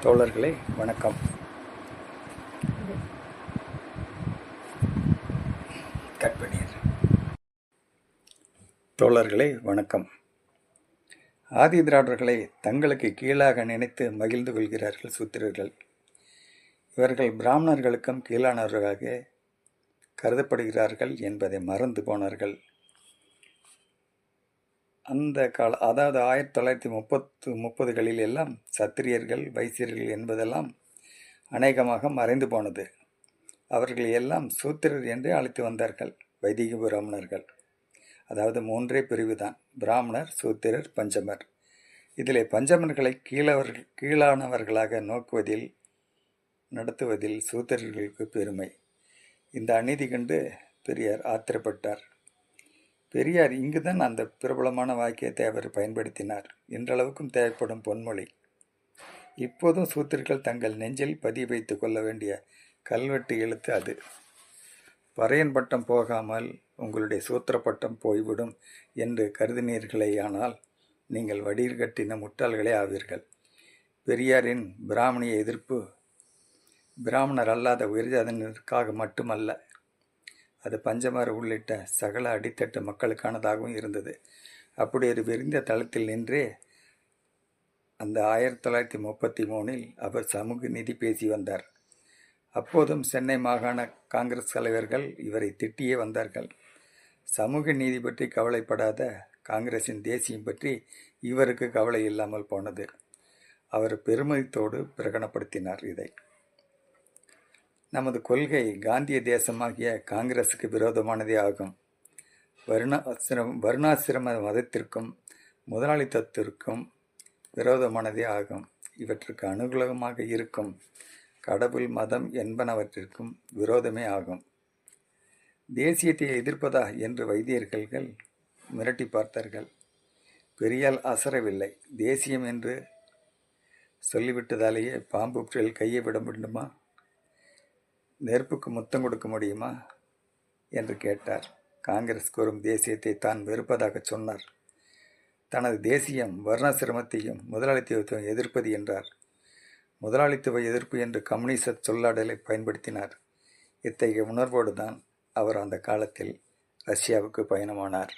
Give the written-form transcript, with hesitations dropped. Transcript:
தோழர்களே வணக்கம். தோழர்களே வணக்கம். ஆதி திராவிடர்களை தங்களுக்கு கீழாக நினைத்து மகிழ்ந்து கொள்கிறார்கள் சூத்திரர்கள். இவர்கள் பிராமணர்களுக்கும் கீழானவர்களாக கருதப்படுகிறார்கள் என்பதை மறந்து போனார்கள். அந்த அதாவது 1930களில் எல்லாம் சத்திரியர்கள் வைசியர்கள் என்பதெல்லாம் அநேகமாக மறைந்து போனது. அவர்கள் எல்லாம் சூத்திரர் என்றே அழைத்து வந்தார்கள். வைதிக பிராமணர்கள், அதாவது 3 பிரிவு தான்: பிராமணர், சூத்திரர், பஞ்சமர். இதிலே பஞ்சமர்களை கீழானவர்களாக நோக்குவதில் நடத்துவதில் சூத்திரர்களுக்கு பெருமை. இந்த அநீதி கண்டு பெரியார் ஆத்திரப்பட்டார். பெரியார் இங்குதான் அந்த பிரபலமான வாக்கியத்தை அவர் பயன்படுத்தினார். இன்றளவுக்கும் தேவைப்படும் பொன்மொழி. இப்போதும் சூத்திரர்கள் தங்கள் நெஞ்சில் பதிய வைத்து கொள்ள வேண்டிய கல்வெட்டு எழுத்து அது. பறையன் பட்டம் போகாமல் உங்களுடைய சூத்திர பட்டம் போய்விடும் என்று கருதினீர்களேயானால் நீங்கள் வடிர் கட்டின முட்டாள்களே ஆவீர்கள். பெரியாரின் பிராமணிய எதிர்ப்பு பிராமணர் அல்லாத உயர்ஜாதியினருக்காக மட்டுமல்ல, அது பஞ்சமர் உள்ளிட்ட சகல அடித்தட்டு மக்களுக்கானதாகவும் இருந்தது. அப்படி ஒரு விரிந்த தளத்தில் நின்றே அந்த 1933இல் அவர் சமூக நீதி பேசி வந்தார். அப்போதும் சென்னை மாகாண காங்கிரஸ் தலைவர்கள் இவரை திட்டியே வந்தார்கள். சமூக நீதி பற்றி கவலைப்படாத காங்கிரசின் தேசியம் பற்றி இவருக்கு கவலை இல்லாமல் போனது. அவர் பெருமிதத்தோடு பிரகடனப்படுத்தினார் இதை. நமது கொள்கை காந்திய தேசமாகிய காங்கிரசுக்கு விரோதமானதே ஆகும். வருணாசிரம மதத்திற்கும் முதலாளித்தத்திற்கும் விரோதமானதே ஆகும். இவற்றுக்கு அனுகூலமாக இருக்கும் கடவுள், மதம் என்பனவற்றிற்கும் விரோதமே ஆகும். தேசியத்தை எதிர்ப்பதா என்று வைத்தியர்கள் மிரட்டி பார்த்தார்கள். பெரியால் அசரவில்லை. தேசியம் என்று சொல்லிவிட்டதாலேயே பாம்பு புற்றில் கையை விட முடியுமா? நெருப்புக்கு முத்தம் கொடுக்க முடியுமா என்று கேட்டார். காங்கிரஸ் கூறும் தேசியத்தை தான் வெறுப்பதாக சொன்னார். தனது தேசியம் வர்ணாசிரமத்தையும் முதலாளித்துவத்தையும் எதிர்ப்பது என்றார். முதலாளித்துவ எதிர்ப்பு என்று கம்யூனிச சொல்லாடலை பயன்படுத்தினார். இத்தகைய உணர்வோடு தான் அவர் அந்த காலத்தில் ரஷ்யாவுக்கு பயணமானார்.